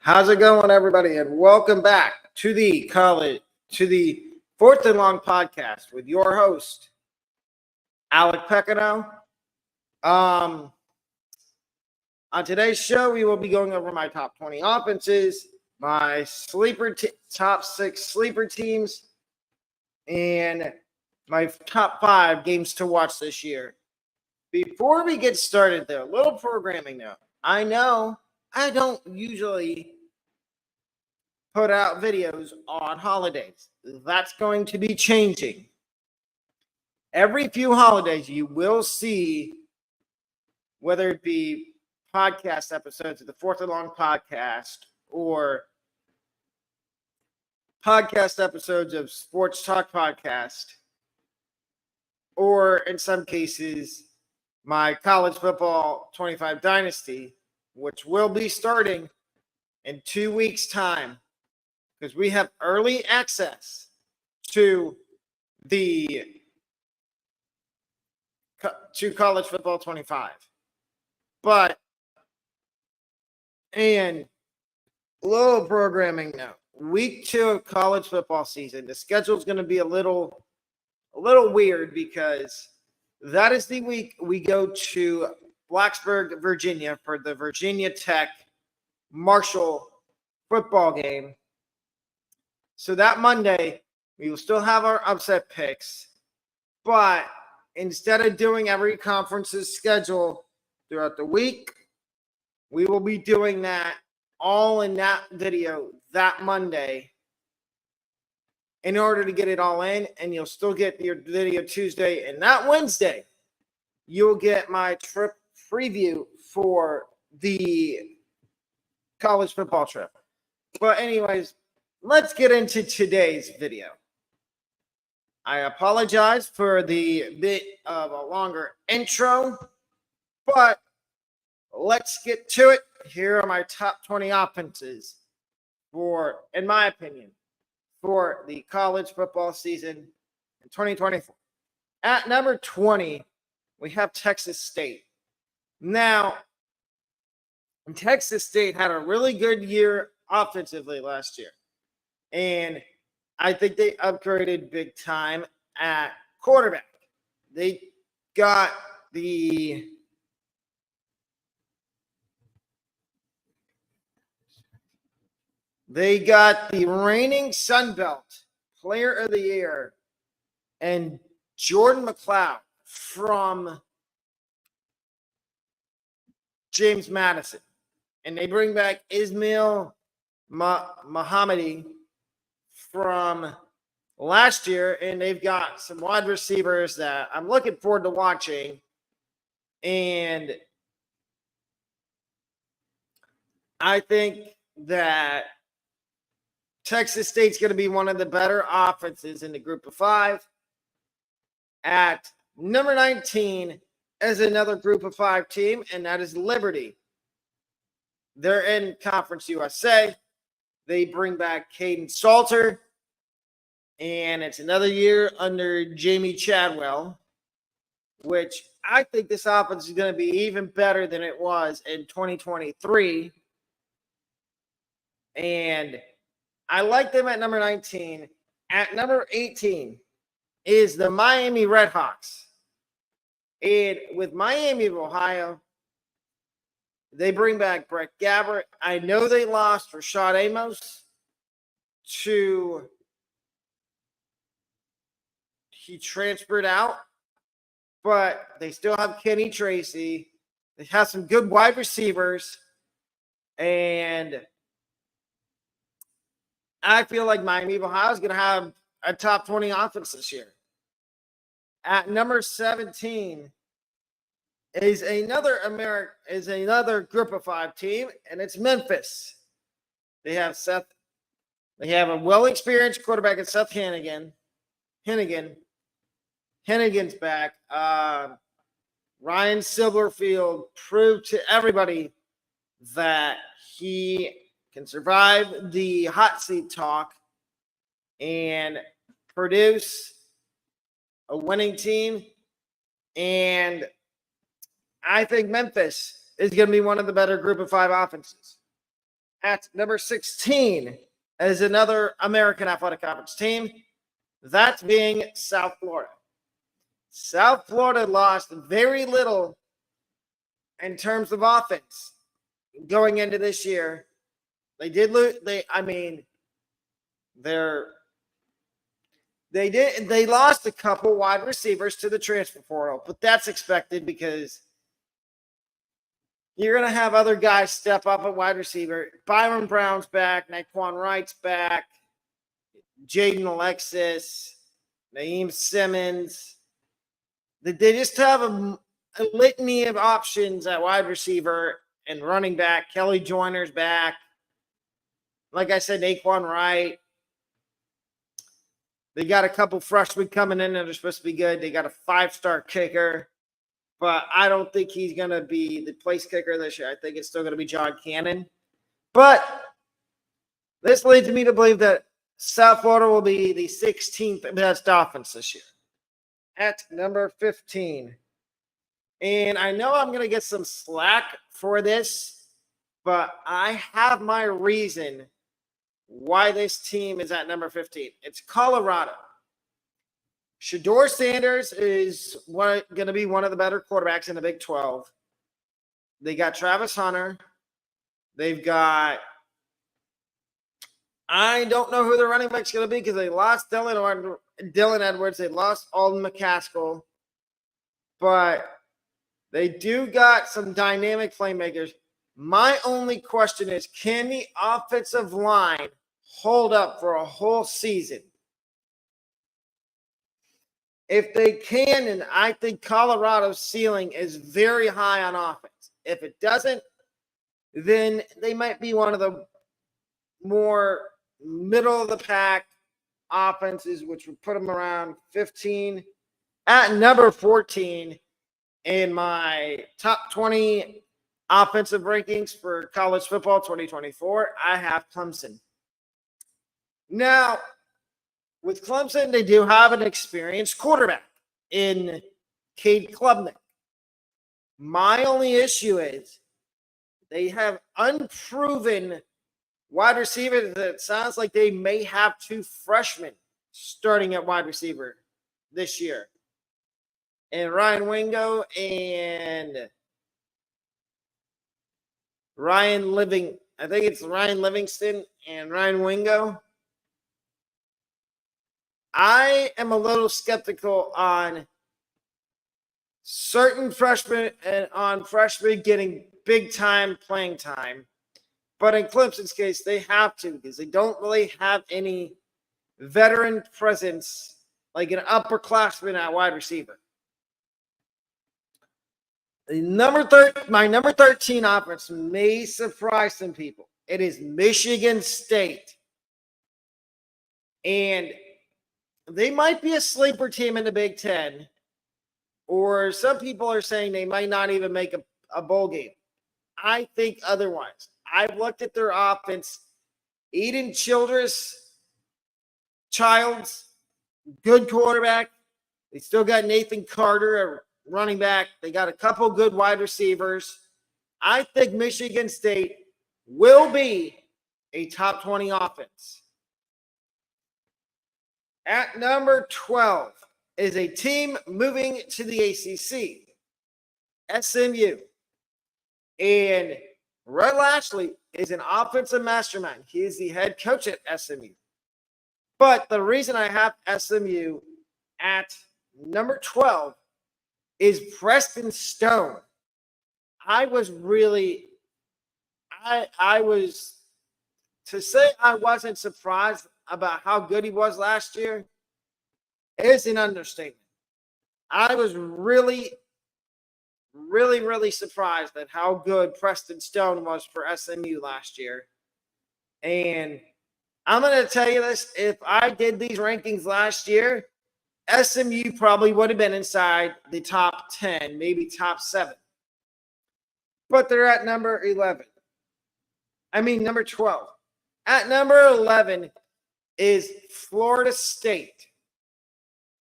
How's it going, everybody? And welcome back to the Fourth and Long podcast with your host, Alec Pecano. On today's show, we will be going over my top 20 offenses, my top 6 sleeper teams, and my top 5 games to watch this year. Before we get started, though, a little programming note. I know I don't usually put out videos on holidays. That's going to be changing. Every few holidays, you will see, whether it be podcast episodes of the Fourth and Long podcast or podcast episodes of Sports Talk Podcast, or in some cases, my College Football 25 Dynasty, which will be starting in 2 weeks' time, because we have early access to College Football 25. And a little programming now. Week 2 of college football season, the schedule is going to be a little weird because that is the week we go to Blacksburg, Virginia for the Virginia Tech Marshall football game. So that Monday, we will still have our upset picks, but instead of doing every conference's schedule throughout the week, we will be doing that all in that video that Monday in order to get it all in, and you'll still get your video Tuesday. And that Wednesday, you'll get my trip preview for the college football trip. But anyways, let's get into today's video. I apologize for the bit of a longer intro, but let's get to it. Here are my top 20 offenses for, in my opinion, for the college football season in 2024. At number 20, we have Texas State. Now, Texas State had a really good year offensively last year. And I think they upgraded big time at quarterback. They got the reigning Sun Belt Player of the Year and Jordan McLeod from James Madison. And they bring back Ismail Mohammadi from last year, and they've got some wide receivers that I'm looking forward to watching. And I think that Texas State's going to be one of the better offenses in the group of 5. At number 19 is another group of 5 team, and that is Liberty. They're in Conference USA. They bring back Caden Salter, and it's another year under Jamie Chadwell, which I think this offense is going to be even better than it was in 2023. And I like them at number 19. At number 18 is the Miami Redhawks. And with Miami of Ohio, they bring back Brett Gabbert. I know they lost Rashad Amos he transferred out, but they still have Kenny Tracy. They have some good wide receivers, and I feel like Miami of Ohio is going to have a top 20 offense this year. At number 17 is another group of 5 team, and it's Memphis. They have a well-experienced quarterback in Seth Hennigan. Hennigan's back. Ryan Silverfield proved to everybody that he can survive the hot seat talk and produce a winning team. And I think Memphis is going to be one of the better group of 5 offenses. At number 16 is another American Athletic Conference team, that being South Florida. South Florida lost very little in terms of offense going into this year. They did lose. They lost a couple wide receivers to the transfer portal, but that's expected because you're going to have other guys step up at wide receiver. Byron Brown's back. Naquan Wright's back. Jaden Alexis. Naeem Simmons. They just have a litany of options at wide receiver and running back. Kelly Joyner's back. Like I said, Naquan Wright. They got a couple freshmen coming in that are supposed to be good. They got a 5-star kicker, but I don't think he's going to be the place kicker this year. I think it's still going to be John Cannon. But this leads me to believe that South Florida will be the 16th best offense this year. At number 15. And I know I'm going to get some slack for this, but I have my reason why this team is at number 15. It's Colorado. Shedeur Sanders is going to be one of the better quarterbacks in the Big 12. They got Travis Hunter. They've got, I don't know who the running back's going to be because they lost Dylan Edwards. They lost Alden McCaskill. But they do got some dynamic playmakers. My only question is, can the offensive line hold up for a whole season? If they can, and I think Colorado's ceiling is very high on offense. If it doesn't, then they might be one of the more middle-of-the-pack offenses, which would put them around 15. At number 14 in my top 20 offensive rankings for college football 2024, I have Clemson. Now, with Clemson, they do have an experienced quarterback in Cade Klubnik. My only issue is they have unproven wide receivers that sounds like they may have 2 freshmen starting at wide receiver this year. And Ryan Wingo and I think it's Ryan Livingston and Ryan Wingo. I am a little skeptical on certain freshmen and on freshmen getting big time playing time. But in Clemson's case, they have to because they don't really have any veteran presence like an upperclassman at wide receiver. My number 13 offense may surprise some people. It is Michigan State. And they might be a sleeper team in the Big Ten, or some people are saying they might not even make a bowl game. I think otherwise. I've looked at their offense. Eden Childs, good quarterback. They still got Nathan Carter, a running back. They got a couple good wide receivers. I think Michigan State will be a top 20 offense. At number 12 is a team moving to the ACC, SMU. And Red Lashley is an offensive mastermind. He is the head coach at SMU. But the reason I have SMU at number 12 is Preston Stone. To say I wasn't surprised about how good he was last year is an understatement. I was really surprised at how good Preston Stone was for SMU last year. And I'm going to tell you this, if I did these rankings last year, SMU probably would have been inside the top 10, maybe top 7. But they're at number 12. At number 11 is Florida State.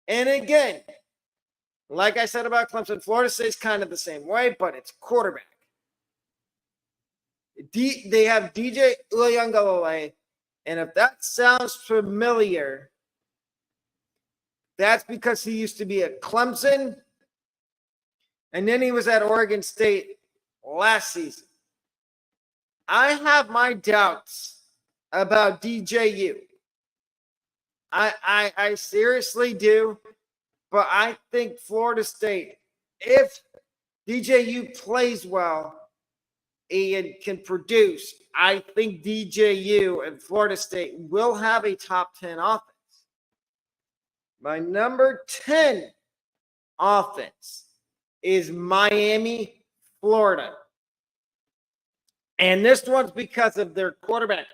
And again, like I said about Clemson, Florida State's kind of the same way, but it's quarterback. They have DJ Uiagalelei, and if that sounds familiar, that's because he used to be at Clemson, and then he was at Oregon State last season. I have my doubts about DJU. I seriously do, but I think Florida State, if DJU plays well and can produce, I think DJU and Florida State will have a top 10 offense. My number 10 offense is Miami, Florida. And this one's because of their quarterback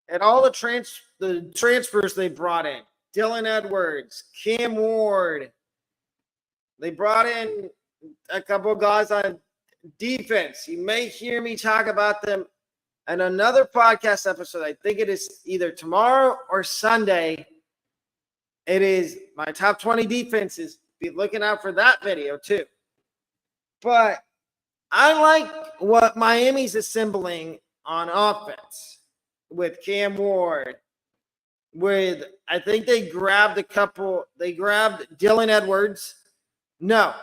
and all the transfers they brought in. Dylan Edwards, Cam Ward. They brought in a couple of guys on defense. You may hear me talk about them in another podcast episode. I think it is either tomorrow or Sunday. It is my top 20 defenses. Be looking out for that video too. But I like what Miami's assembling on offense with Cam Ward. I think they grabbed Dylan Edwards. No,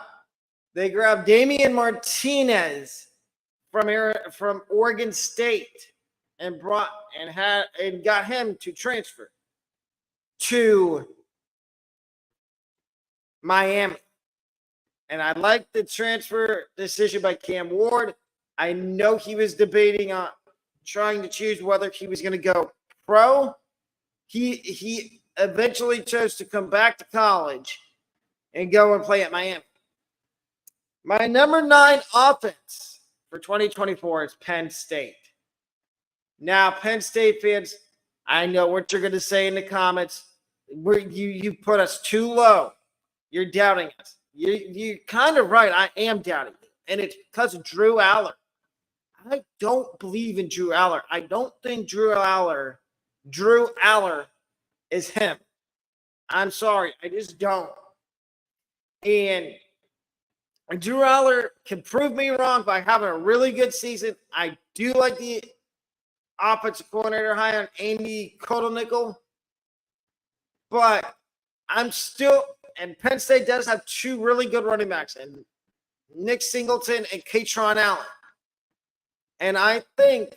they grabbed Damian Martinez from Oregon State and got him to transfer to Miami. And I like the transfer decision by Cam Ward. I know he was debating on trying to choose whether he was going to go pro. He eventually chose to come back to college and go and play at Miami. My number 9 offense for 2024 is Penn State. Now, Penn State fans, I know what you're going to say in the comments. You put us too low. You're doubting us. You're kind of right. I am doubting you. And it's because of Drew Aller. I don't believe in Drew Aller. I don't think Drew Aller is him. I'm sorry. I just don't. And Drew Aller can prove me wrong by having a really good season. I do like the offensive coordinator high on Andy Kotelnickel. But I'm still – and Penn State does have 2 really good running backs, and Nick Singleton and Katron Allen. And I think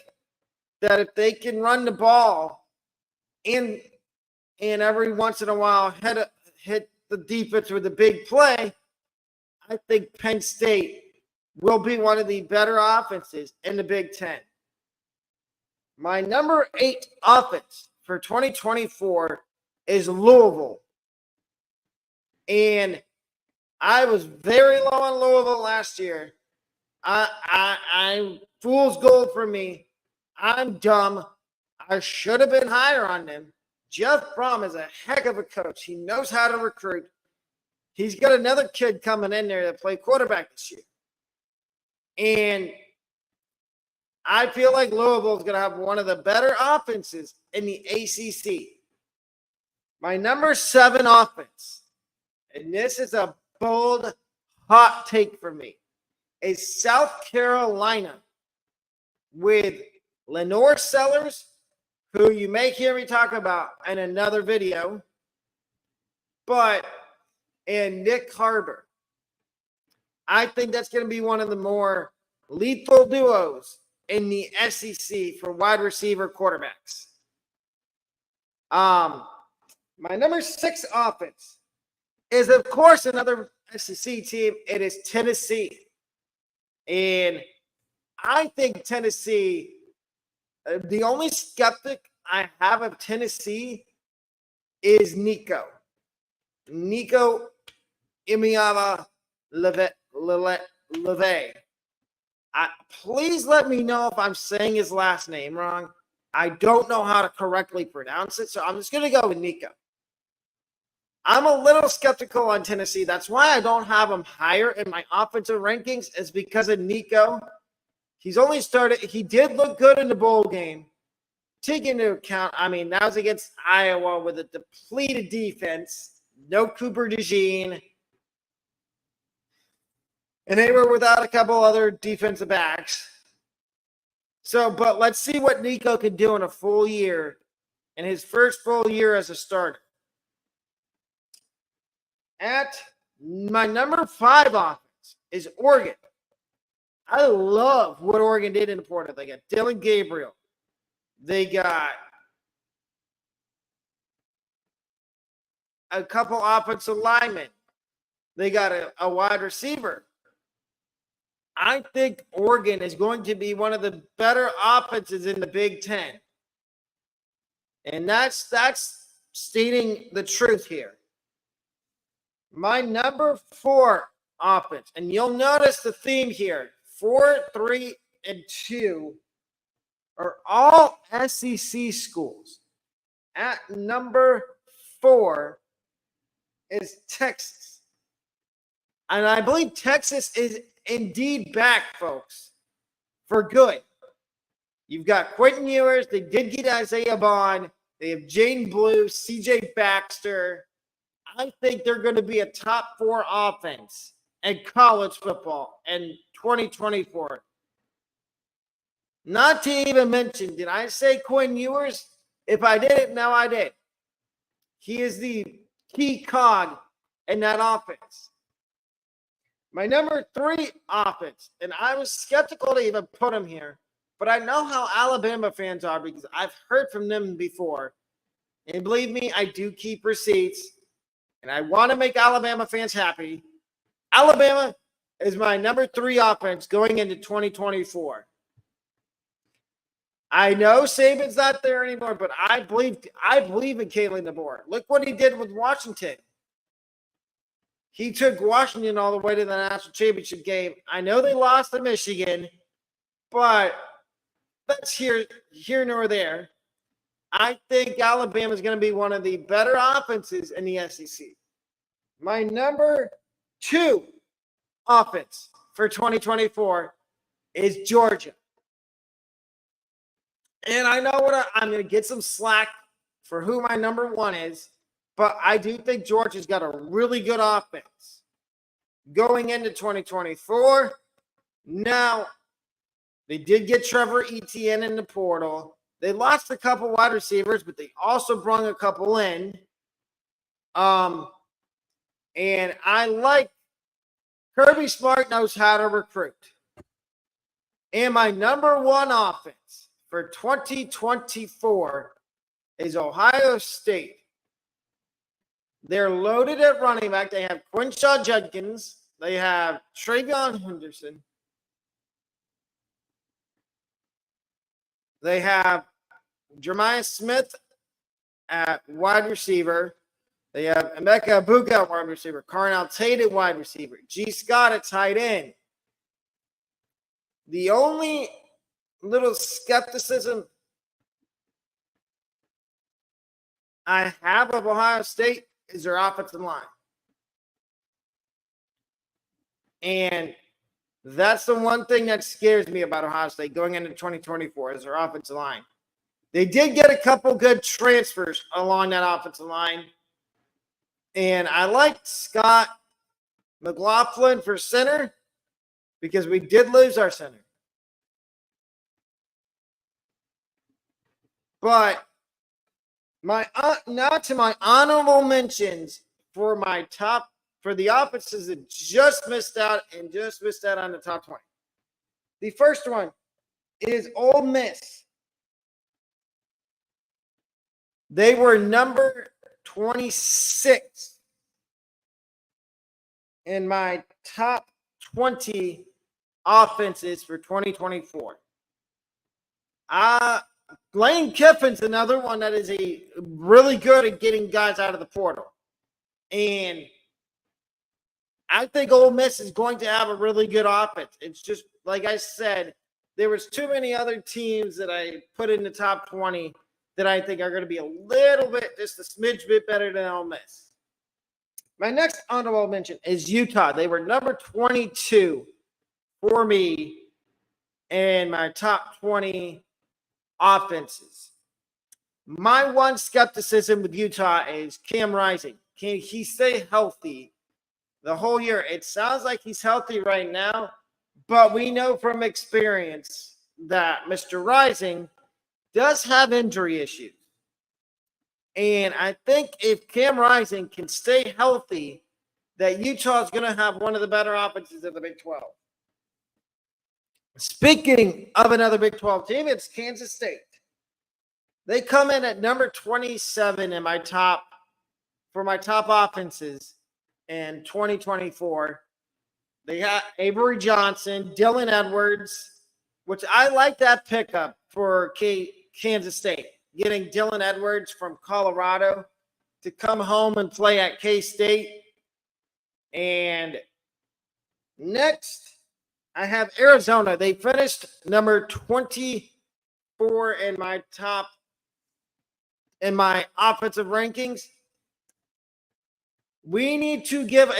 that if they can run the ball and every once in a while hit the defense with a big play, I think Penn State will be one of the better offenses in the Big Ten. My number 8 offense for 2024 is Louisville. And I was very low on Louisville last year. I'm fool's gold for me. I'm dumb. I should have been higher on them. Jeff Brom is a heck of a coach. He knows how to recruit. He's got another kid coming in there to play quarterback this year. And I feel like Louisville is going to have one of the better offenses in the ACC. My number 7 offense, and this is a bold, hot take for me, is South Carolina with Lenore Sellers, who you may hear me talk about in another video, and Nick Harbor. I think that's going to be one of the more lethal duos in the SEC for wide receiver quarterbacks. My number 6 offense is, of course, another SEC team. It is Tennessee. And I think Tennessee, the only skeptic I have of Tennessee is Nico Imiava Leve. Please let me know if I'm saying his last name wrong. I don't know how to correctly pronounce it, so I'm just going to go with Nico. I'm a little skeptical on Tennessee. That's why I don't have him higher in my offensive rankings, is because of Nico. He's only started – he did look good in the bowl game. Take into account, that was against Iowa with a depleted defense. No Cooper DeJean. And they were without a couple other defensive backs. So, but let's see what Nico can do in a full year, in his first full year as a starter. At my number 5 offense is Oregon. I love what Oregon did in the portal. They got Dylan Gabriel. They got a couple offensive linemen. They got a wide receiver. I think Oregon is going to be one of the better offenses in the Big Ten. And that's stating the truth here. My number 4 offense, and you'll notice the theme here, 4, 3, and 2 are all SEC schools. At number 4 is Texas. And I believe Texas is indeed back, folks, for good. You've got Quentin Ewers. They did get Isaiah Bond. They have Jane Blue, CJ Baxter. I think they're going to be a top 4 offense in college football in 2024. Not to even mention, did I say Quentin Ewers? If I didn't, now I did. He is the key cog in that offense. My number 3 offense, and I was skeptical to even put him here, but I know how Alabama fans are because I've heard from them before. And believe me, I do keep receipts, and I want to make Alabama fans happy. Alabama is my number 3 offense going into 2024. I know Saban's not there anymore, but I believe in Kalen DeBoer. Look what he did with Washington. He took Washington all the way to the national championship game. I know they lost to Michigan, but that's here nor there. I think Alabama is going to be one of the better offenses in the SEC. My number 2 offense for 2024 is Georgia. And I know I'm going to get some slack for who my number 1 is, but I do think Georgia's got a really good offense going into 2024. Now, they did get Trevor Etienne in the portal. They lost a couple wide receivers, but they also brought a couple in. And I like Kirby Smart knows how to recruit. And my number 1 offense for 2024 is Ohio State. They're loaded at running back. They have Quinshaw Judkins. They have Travion Henderson. They have Jeremiah Smith at wide receiver. They have Emeka Egbuka at wide receiver. Carnell Tate at wide receiver. G. Scott at tight end. The only little skepticism I have of Ohio State is their offensive line. And that's the one thing that scares me about Ohio State going into 2024 is their offensive line. They did get a couple good transfers along that offensive line. And I like Scott McLaughlin for center because we did lose our center. But now to my honorable mentions for the offenses that just missed out on the top 20. The first one is Ole Miss. They were number 26 in my top 20 offenses for 2024. Lane Kiffin's another one that is really good at getting guys out of the portal. And I think Ole Miss is going to have a really good offense. It's just, like I said, there was too many other teams that I put in the top 20 that I think are going to be a little bit, just a smidge bit better than Ole Miss. My next honorable mention is Utah. They were number 22 for me in my top 20 offenses. My one skepticism with Utah is Cam Rising. Can he stay healthy the whole year? It sounds like he's healthy right now, but we know from experience that Mr. Rising does have injury issues. And I think if Cam Rising can stay healthy, that Utah is going to have one of the better offenses in the Big 12. Speaking of another Big 12 team, it's Kansas State. They come in at number 27 in my top offenses in 2024. They got Avery Johnson, Dylan Edwards, which I like that pickup for Kansas State, getting Dylan Edwards from Colorado to come home and play at K-State. And next, I have Arizona. They finished number 24 in my offensive rankings. We need to give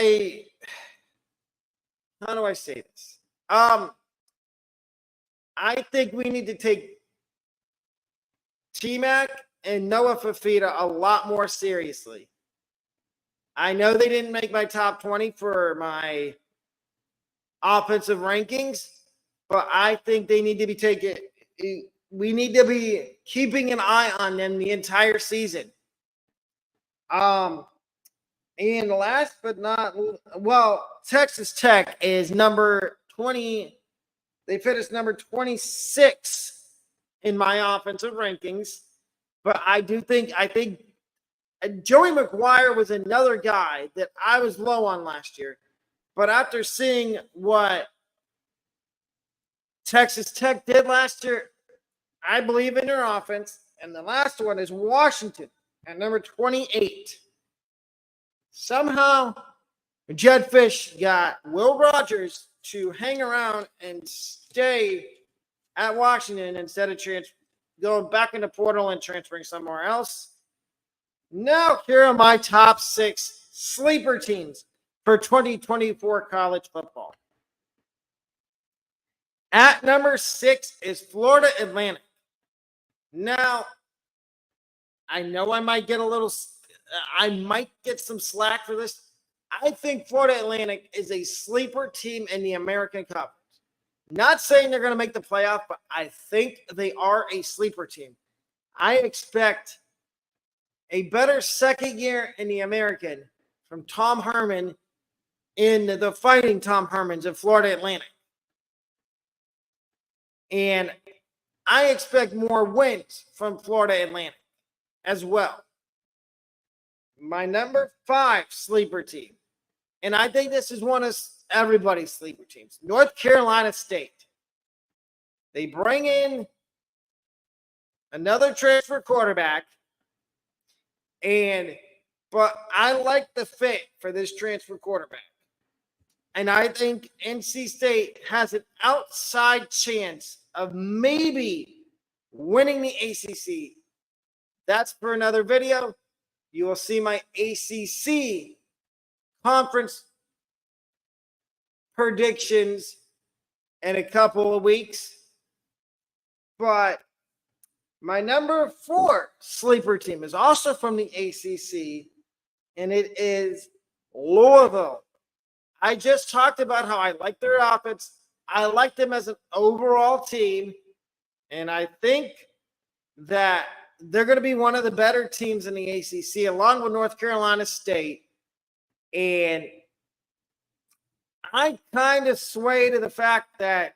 how do I say this? I think we need to take T-Mac and Noah Fafita a lot more seriously. I know they didn't make my top 20 for my offensive rankings, but I think they need to be we need to be keeping an eye on them the entire season. And last but not, Texas Tech is number 20. They finished number 26 in my offensive rankings. But I think Joey McGuire was another guy that I was low on last year. But after seeing what Texas Tech did last year, I believe in their offense. And the last one is Washington at number 28. Somehow, Jedd Fisch got Will Rogers to hang around and stay at Washington instead of going back in the portal and transferring somewhere else. Now, here are my top 6 sleeper teams for 2024 college football. At number 6 is Florida Atlantic. Now, I know I might get some slack for this. I think Florida Atlantic is a sleeper team in the American Conference. Not saying they're going to make the playoff, but I think they are a sleeper team. I expect a better second year in the American from Tom Herman in the Fighting Tom Hermans of Florida Atlantic. And I expect more wins from Florida Atlantic as well. My number 5 sleeper team, and I think this is one of everybody's sleeper teams, North Carolina State. They bring in another transfer quarterback, but I like the fit for this transfer quarterback. And I think NC State has an outside chance of maybe winning the ACC. That's for another video. You will see my ACC conference predictions in a couple of weeks. But my number 4 sleeper team is also from the ACC, and it is Louisville. I just talked about how I like their offense. I like them as an overall team, and I think that they're going to be one of the better teams in the ACC, along with North Carolina State. And I kind of sway to the fact that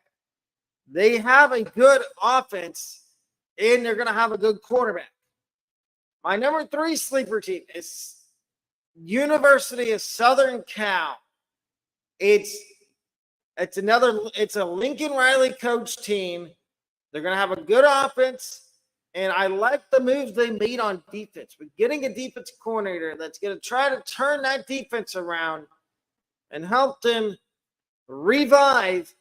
they have a good offense and they're going to have a good quarterback. My number 3 sleeper team is University of Southern Cal. It's a Lincoln Riley coach team. They're going to have a good offense. And I like the moves they made on defense. But getting a defense coordinator that's going to try to turn that defense around and help them revive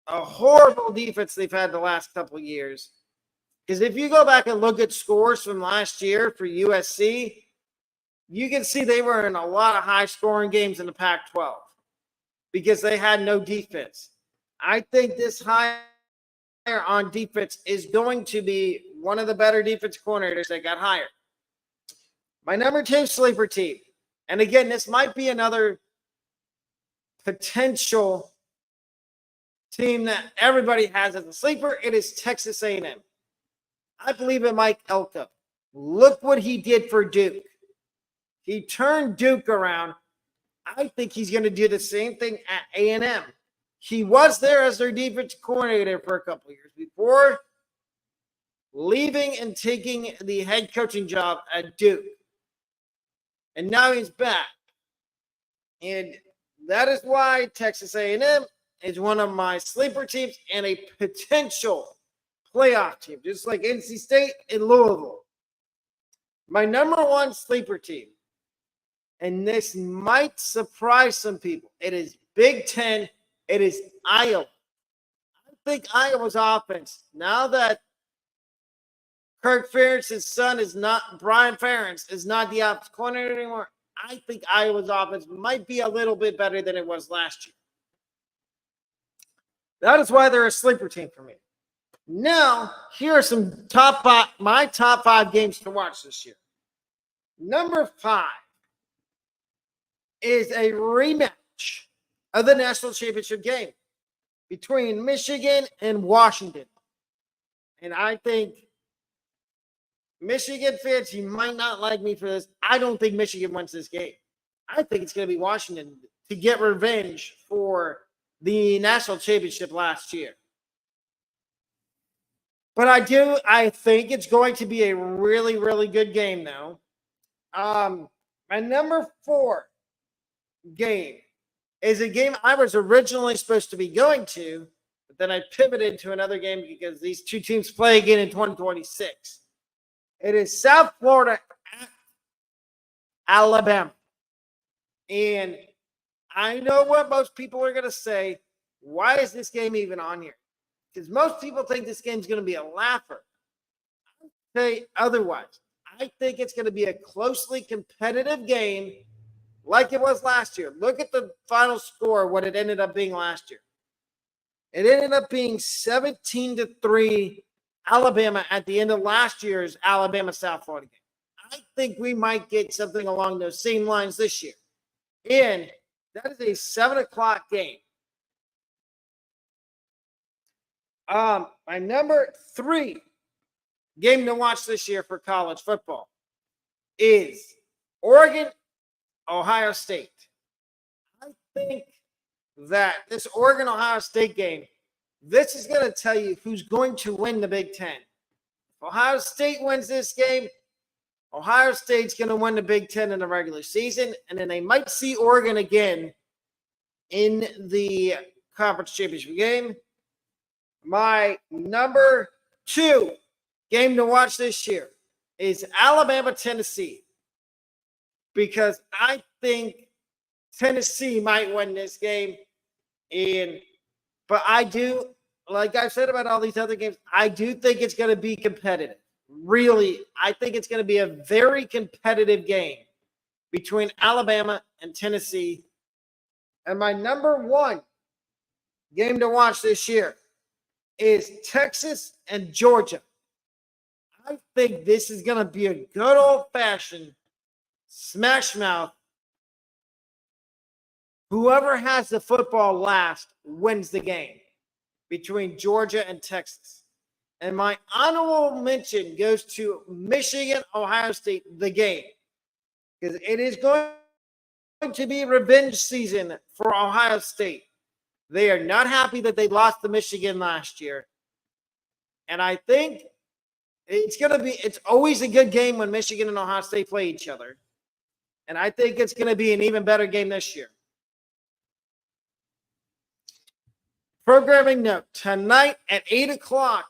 a horrible defense they've had the last couple of years. Because if you go back and look at scores from last year for USC, you can see they were in a lot of high-scoring games in the Pac-12 because they had no defense. I think this hire on defense is going to be one of the better defense coordinators that got hired. My number 2 sleeper team, and again, this might be another potential team that everybody has as a sleeper. It is Texas A&M. I believe in Mike Elko. Look what he did for Duke. He turned Duke around. I think he's going to do the same thing at A&M. He was there as their defensive coordinator for a couple of years before leaving and taking the head coaching job at Duke. And now he's back. And that is why Texas A&M is one of my sleeper teams and a potential playoff team, just like NC State and Louisville. My number one sleeper team, and this might surprise some people, it is Big Ten. It is Iowa. I think Iowa's offense, now that Kirk Ferentz's son is not, Brian Ferentz is not the offensive coordinator anymore, I think Iowa's offense might be a little bit better than it was last year. That is why they're a sleeper team for me. Now, here are some my top five games to watch this year. Number 5 is a rematch of the national championship game between Michigan and Washington. And I think Michigan fans, you might not like me for this. I don't think Michigan wins this game. I think it's going to be Washington to get revenge for the national championship last year. But I think it's going to be a really, really good game, though. My number 4 game is a game I was originally supposed to be going to, but then I pivoted to another game because these two teams play again in 2026. It is South Florida at Alabama. And I know what most people are going to say. Why is this game even on here? Because most people think this game's going to be a laugher. I say otherwise. I think it's going to be a closely competitive game like it was last year. Look at the final score, what it ended up being last year. It ended up being 17-3 Alabama at the end of last year's Alabama-South Florida game. I think we might get something along those same lines this year. And that is a 7 o'clock game. My number 3 game to watch this year for college football is Oregon, Ohio State. I think that this Oregon-Ohio State game, this is going to tell you who's going to win the Big Ten. If Ohio State wins this game, Ohio State's going to win the Big Ten in the regular season, and then they might see Oregon again in the conference championship game. My number 2 game to watch this year is Alabama-Tennessee, because I think Tennessee might win this game. But I do, like I've said about all these other games, I do think it's going to be competitive. Really, I think it's going to be a very competitive game between Alabama and Tennessee. And my number 1 game to watch this year is Texas and Georgia. I think this is going to be a good old-fashioned smash mouth. Whoever has the football last wins the game between Georgia and Texas. And my honorable mention goes to Michigan, Ohio State, the game. Because it is going to be revenge season for Ohio State. They are not happy that they lost to Michigan last year. And I think it's always a good game when Michigan and Ohio State play each other. And I think it's going to be an even better game this year. Programming note, tonight at 8 o'clock,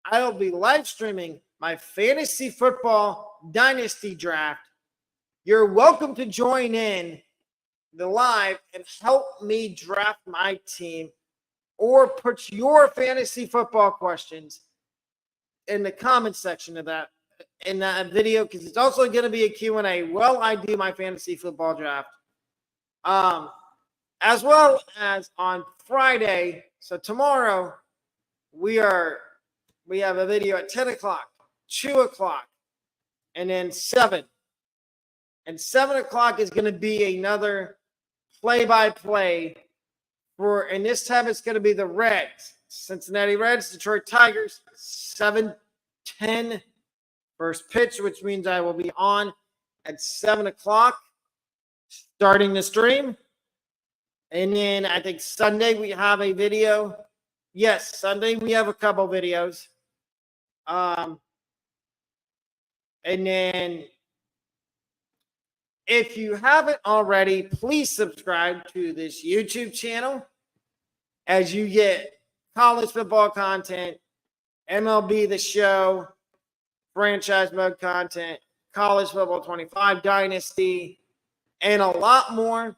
I will be live streaming my fantasy football dynasty draft. You're welcome to join in the live and help me draft my team, or put your fantasy football questions in the comment section of that in that video, because it's also going to be a Q&A while I do my fantasy football draft. As well as on Friday. So tomorrow we have a video at 10 o'clock, 2 o'clock, and then 7. And 7 o'clock is going to be another play-by-play and this time it's going to be the Reds. Cincinnati Reds, Detroit Tigers, 7:10 first pitch, which means I will be on at 7 o'clock starting the stream. And then I think Sunday we have a video. Yes, Sunday we have a couple videos. And then if you haven't already, please subscribe to this YouTube channel as you get college football content, MLB The Show, franchise mode content, college football 25 dynasty, and a lot more.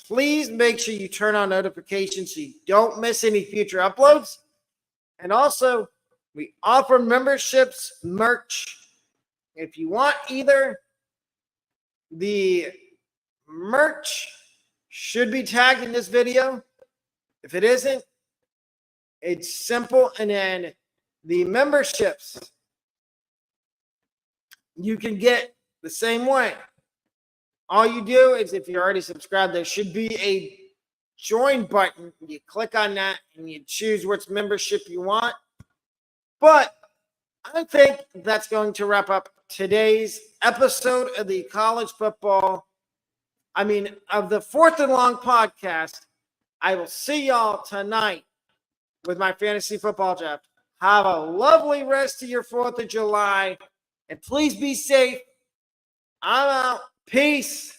Please make sure you turn on notifications so you don't miss any future uploads. And also, we offer memberships merch. If you want either, the merch should be tagged in this video. If it isn't, it's simple. And then the memberships you can get the same way. All you do is, if you're already subscribed, there should be a join button. You click on that and you choose which membership you want. But I think that's going to wrap up today's episode of the of the Fourth and Long podcast. I will see y'all tonight with my fantasy football draft. Have a lovely rest of your 4th of July. And please be safe. I'm out. Peace.